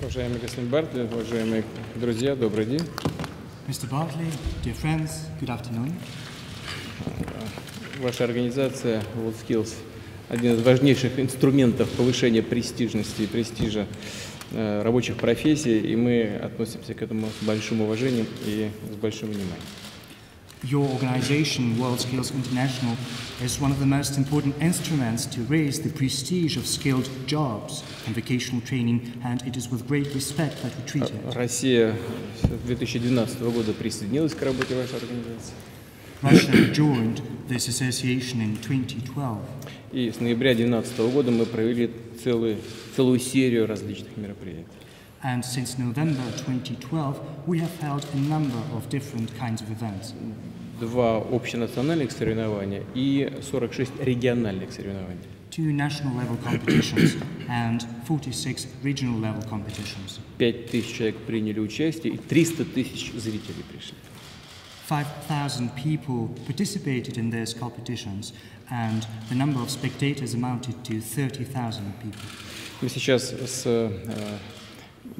Уважаемый господин Бартли, уважаемые друзья, добрый день. Mr. Bartley, dear friends, good afternoon. Ваша организация WorldSkills – один из важнейших инструментов повышения престижности и престижа рабочих профессий, и мы относимся к этому с большим уважением и с большим вниманием. Your organization, WorldSkills International, is one of the most important instruments to raise the prestige of skilled jobs and vocational training, and it is with great respect that we treat it. Россия с 2012 года присоединилась к работе вашей организации. Russia joined this association in 2012. И с ноября 2012 года мы провели целую серию различных мероприятий. And since November 2012, we have held a number of different kinds of events. 2 общенациональных соревнования и 46 региональных соревнований. 2 national-level competitions and 46 regional-level competitions. 5000 человек приняли участие, и 300 тысяч зрителей пришли. 5,000 people participated in these competitions, and the number of spectators amounted to 30,000 people. Мы сейчас с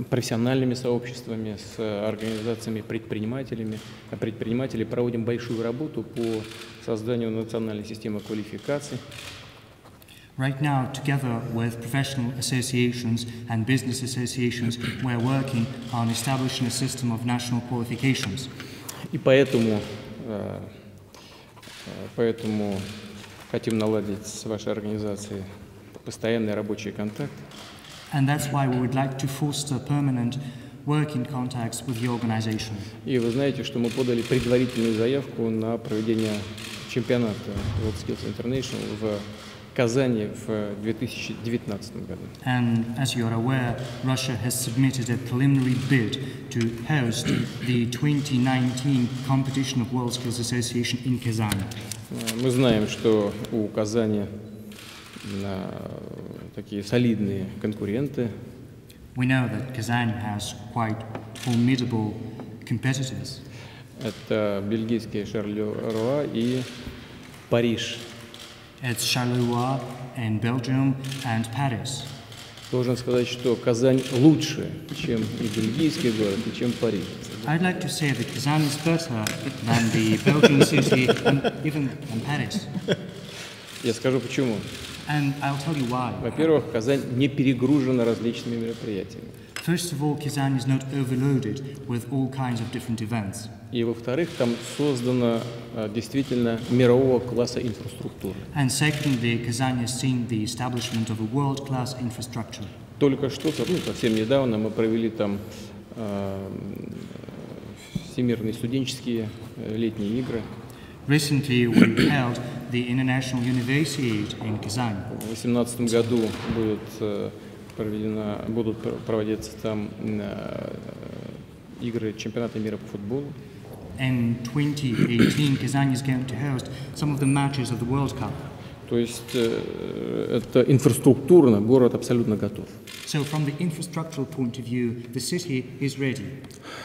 профессиональными сообществами, с организациями предпринимателей проводим большую работу по созданию национальной системы квалификаций. Right now, together with professional associations and business associations, we are working on establishing a system of national qualifications. И поэтому хотим наладить с вашей организацией постоянные рабочие контакты. And that's why we would like to foster permanent working contacts with your organization. И вы знаете, что мы подали предварительную заявку на проведение чемпионата WorldSkills International в Казани в 2019 году. And as you are aware, Russia has submitted a preliminary bid to host the 2019 competition of WorldSkills Association in Kazan. Мы знаем, что у Казани такие солидные конкуренты. We know that Kazan has quite formidable competitors. Это бельгийский Шарлеруа и Париж. It's Charleroi in Belgium and Paris. Должен сказать, что Казань лучше, чем и бельгийский город, и чем Париж. I'd like to say that Kazan is better than the Belgian city and even than Paris. Я скажу почему. And I'll tell you why. Во-первых, Казань не перегружена различными мероприятиями. First of all, Kazan is not overloaded with all kinds of different events. И во-вторых, там создана действительно мирового класса инфраструктура. And secondly, Kazan has seen the establishment of a world-class infrastructure. Только что, совсем недавно мы провели там всемирные студенческие летние игры. Recently, we held the International University in Kazan. В 2018 году будут проводиться там игры чемпионата мира по футболу. In 2018, Kazan is going to host some of the matches of the World Cup. То есть это инфраструктурно город абсолютно готов. So, from the infrastructural point of view, the city is ready.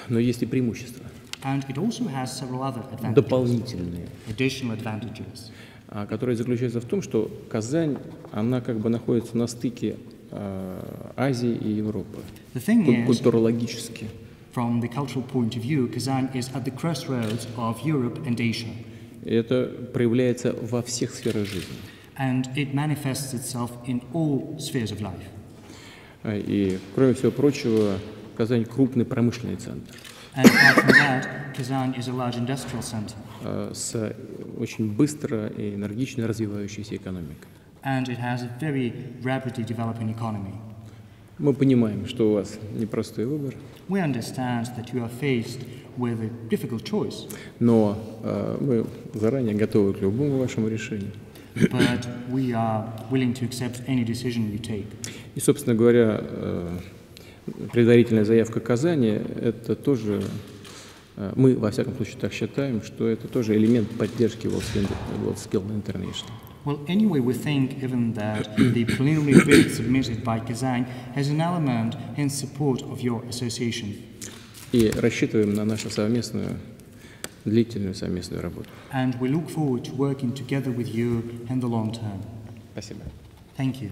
Но есть и преимущества. And it also has several other advantages. Дополнительные. Additional advantages. Которые заключаются в том, что Казань, она как бы находится на стыке Азии и Европы. The thing is, культурологически. From the cultural point of view, Kazan is at the crossroads of Europe and Asia. И это проявляется во всех сферах жизни. And it manifests itself in all spheres of life. И, кроме всего прочего, Казань крупный промышленный центр. And apart from that, Kazan is a large industrial center. С очень быстро и энергично развивающейся экономикой. And it has a very rapidly developing economy. Мы понимаем, что у вас непростой выбор. We understand that you are faced with a difficult choice. Но мы заранее готовы к любому вашему решению. But we are willing to accept any decision you take. И, собственно говоря, предварительная заявка Казани – это тоже, мы, во всяком случае, так считаем, что это тоже элемент поддержки WorldSkills International. Well, anyway, we think even that the preliminary bid submitted by Kazan has an element in support of your association. И рассчитываем на нашу длительную совместную работу. And we look forward to working together with you in the long term. Спасибо. Thank you.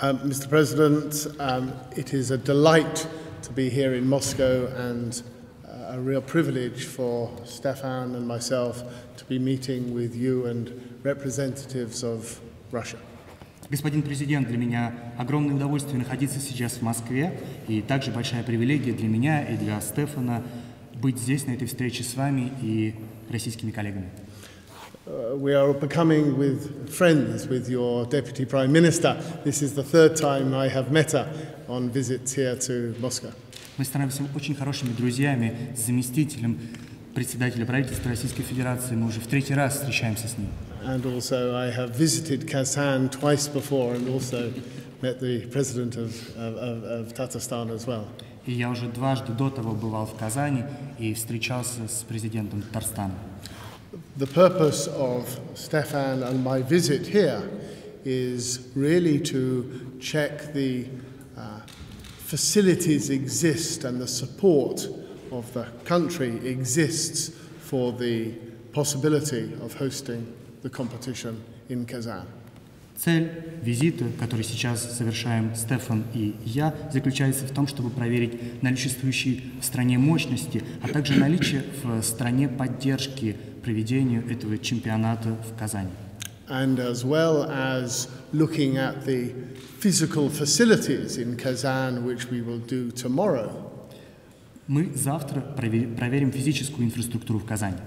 Mr. President, it is a delight to be here in Moscow and a real privilege for Stefan and myself to be meeting with you and representatives of Russia. Господин президент, для меня огромное удовольствие находиться сейчас в Москве, и также большая привилегия для меня и для Стефана быть здесь, на этой встрече с вами и российскими коллегами. We are becoming friends with your Deputy Prime Minister. This is the third time I have met her on visits here to Moscow. Мы становимся очень хорошими друзьями с заместителем председателя правительства Российской Федерации. Мы уже в третий раз встречаемся с ним. And also I have visited Kazan twice before and also met the President of Tatarstan as well. И я уже дважды до того бывал в Казани и встречался с президентом Татарстана. The purpose of Stefan and my visit here is really to check the facilities exist and the support of the country exists for the possibility of hosting the competition in Kazan. Цель визита, который сейчас совершаем Стефан и я, заключается в том, чтобы проверить наличие существующей в стране мощности, а также наличие в стране поддержки проведению этого чемпионата в Казани. And as well as looking at the physical facilities in Kazan, which we will do tomorrow. Мы завтра проверим физическую инфраструктуру в Казани.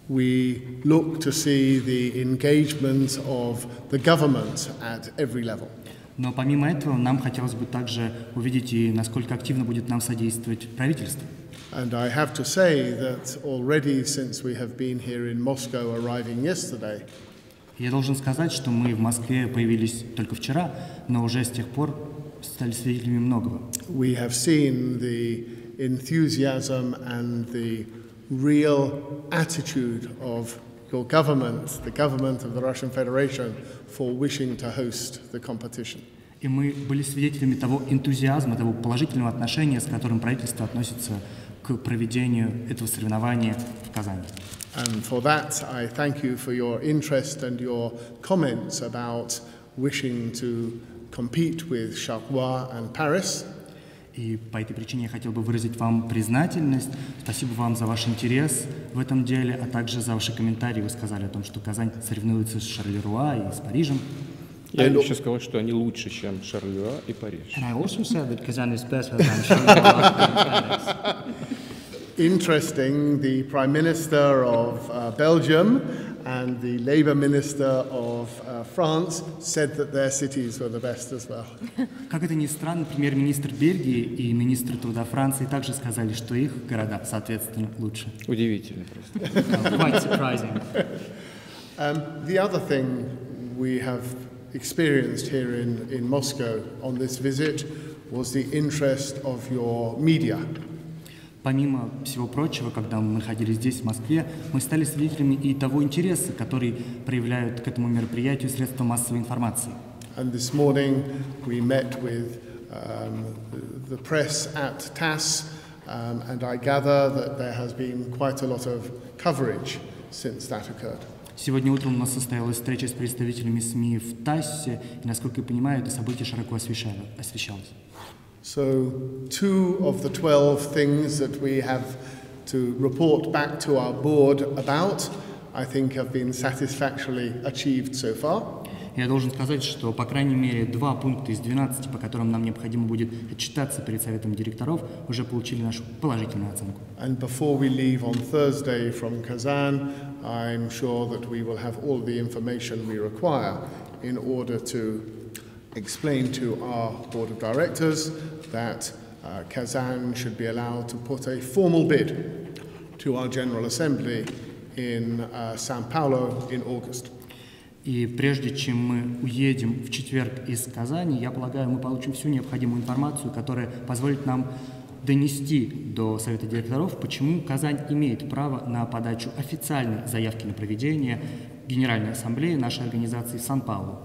We look to see the engagement of the government at every level. Но помимо этого нам хотелось бы также увидеть и насколько активно будет нам содействовать правительство. And I have to say that already since we have been here in Moscow, arriving yesterday, Я должен сказать, что мы в Москве появились только вчера, но уже с тех пор стали свидетелями многого. we have seen the enthusiasm and the real attitude of your government, the government of the Russian Federation, for wishing to host the competition. И мы были свидетелями того энтузиазма, того положительного отношения, с которым правительство относится к проведению этого соревнования в Казани. And for that, I thank you for your interest and your comments about wishing to compete with Charleroi and Paris. И по этой причине я хотел бы выразить вам признательность. Спасибо вам за ваш интерес в этом деле, а также за ваши комментарии. Вы сказали о том, что Казань соревнуется с Шарлеруа и с Парижем. Я еще сказал, что они лучше, чем Шарлеруа и Париж. And I also said that Kazan is better than Charleroi and Paris. Interesting, the Prime Minister of Belgium and the Labour Minister of France said that their cities were the best as well. Как это ни странно, премьер-министр Бельгии и министр труда Франции также сказали, что их города, соответственно, лучше. Удивительно просто. Quite surprising. The other thing we have experienced here in Moscow on this visit was the interest of your media. Помимо всего прочего, когда мы находились здесь, в Москве, мы стали свидетелями и того интереса, который проявляют к этому мероприятию средства массовой информации. And this morning we met with the press at TASS, and I gather that there has been quite a lot of coverage since that occurred. Сегодня утром у нас состоялась встреча с представителями СМИ в ТАССе, и, насколько я понимаю, это событие широко освещалось. So 2 of the 12 things that we have to report back to our board about, I think, have been satisfactorily achieved so far. Я должен сказать, что, по крайней мере, 2 пункта из 12, по которым нам необходимо будет отчитаться перед Советом директоров, уже получили нашу положительную оценку. And before we leave on Thursday from Kazan, I'm sure that we will have all the information we require in order to explain to our board of directors that Kazan should be allowed to put a formal bid to our General Assembly in Sao Paulo in August. И прежде чем мы уедем в четверг из Казани, я полагаю, мы получим всю необходимую информацию, которая позволит нам донести до Совета директоров, почему Казань имеет право на подачу официальной заявки на проведение Генеральной Ассамблеи нашей организации в Сан-Паулу.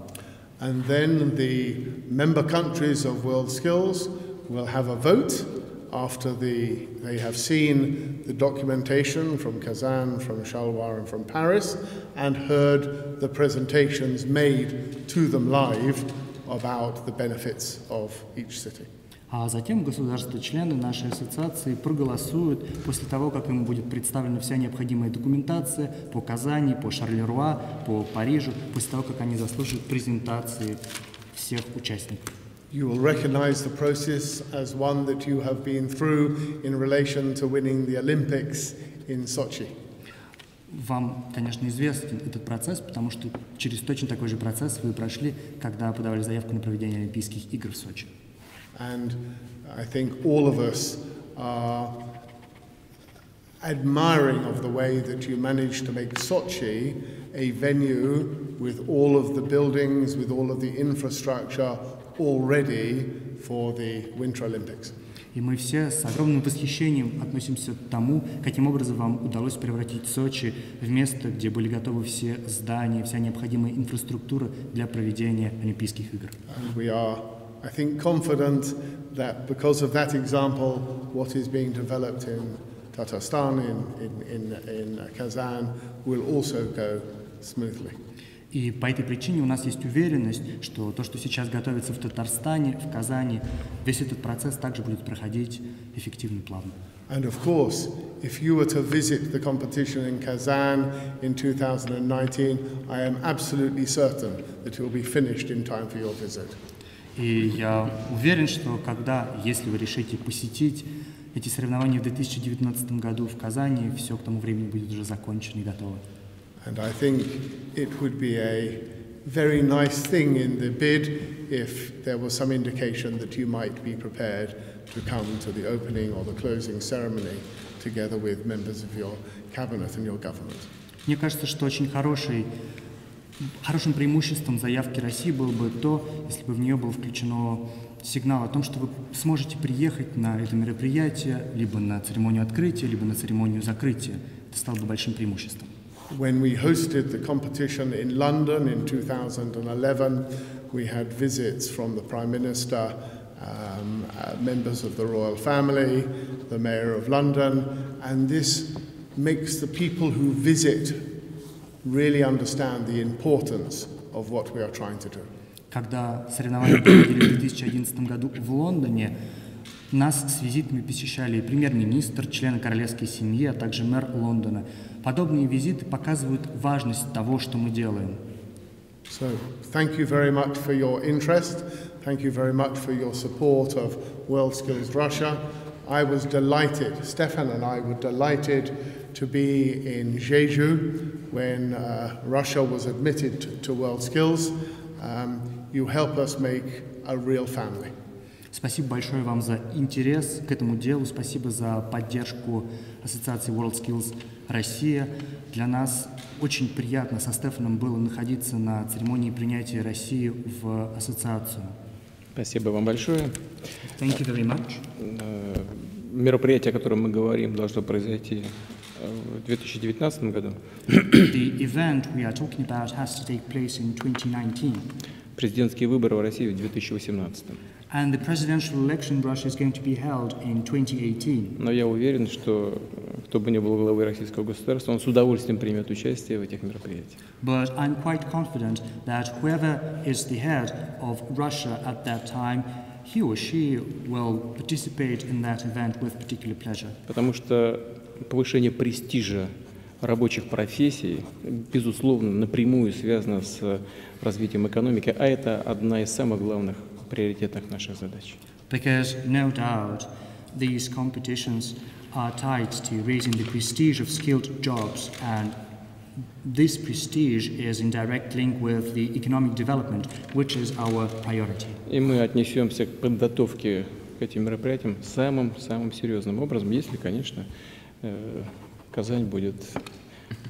And then the member countries of WorldSkills will have a vote after they have seen the documentation from Kazan, from Charleroi and from Paris, and heard the presentations made to them live about the benefits of each city. А затем государства-члены нашей ассоциации проголосуют после того, как им будет представлена вся необходимая документация по Казани, по Шарлеруа, по Парижу, после того, как они заслушают презентации всех участников. You will recognize the process as one that you have been through in relation to winning the Olympics in Sochi. Вам, конечно, известен этот процесс, потому что через точно такой же процесс вы прошли, когда подавали заявку на проведение Олимпийских игр в Сочи. And I think all of us are admiring of the way that you managed to make Sochi a venue with all of the buildings, with all of the infrastructure already for the Winter Olympics. И мы все с огромным восхищением относимся к тому, каким образом вам удалось превратить Сочи в место, где были готовы все здания, вся необходимая инфраструктура для проведения Олимпийских игр. And we are, I think, confident that because of that example, what is being developed in Tatarstan, in Kazan, will also go smoothly. И по этой причине у нас есть уверенность, что то, что сейчас готовится в Татарстане, в Казани, весь этот процесс также будет проходить эффективно и плавно. And of course, if you were to visit the competition in Kazan in 2019, I am absolutely certain that it will be finished in time for your visit. И я уверен, что если вы решите посетить эти соревнования в 2019 году в Казани, все к тому времени будет уже закончено и готово. And I think it would be a very nice thing in the bid if there was some indication that you might be prepared to come to the opening or the closing ceremony together with members of your cabinet and your government. Мне кажется, что очень хорошим преимуществом заявки России было бы то, если бы в нее был включено сигнал о том, что вы сможете приехать на это мероприятие либо на церемонию открытия, либо на церемонию закрытия. Это стало бы большим преимуществом. When we hosted the competition in London in 2011, we had visits from the Prime Minister, members of the royal family, the Mayor of London, and this makes the people who visit really understand the importance of what we are trying to do. Когда соревнования проходили в 2011 году в Лондоне, нас с визитами посещали премьер-министр, члены королевской семьи, а также мэр Лондона. Подобные визиты показывают важность того, что мы делаем. So, thank you very much for your interest. Thank you very much for your support of WorldSkills Russia. I was delighted, Stefan and I were delighted to be in Jeju when Russia was admitted to WorldSkills. You help us make a real family. Спасибо большое вам за интерес к этому делу, спасибо за поддержку ассоциации WorldSkills Россия. Для нас очень приятно со Стефаном было находиться на церемонии принятия России в ассоциацию. Спасибо вам большое. Thank you very much. Мероприятие, о котором мы говорим, должно произойти в 2019 году. The event we are talking about has to take place in 2019. Президентские выборы в России в 2018. And the presidential election in Russia is going to be held in 2018. Но я уверен, что кто бы ни был главой российского государства, он с удовольствием примет участие в этих мероприятиях. But I'm quite confident that whoever is the head of Russia at that time, he or she will participate in that event with particular pleasure. Потому что повышение престижа рабочих профессий, безусловно, напрямую связано с развитием экономики, а это одна из самых главных приоритетных наших задач. Because no doubt these competitions are tied to raising the prestige of skilled jobs, and this prestige is in direct link with the economic development, which is our priority. И мы отнесемся к подготовке к этим мероприятиям самым серьезным образом, если, конечно, Казань будет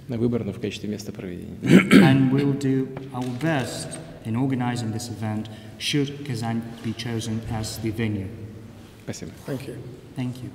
выбрана в качестве места проведения. And we'll do our best in organizing this event should Kazan be chosen as the venue. Спасибо. Thank you. Thank you.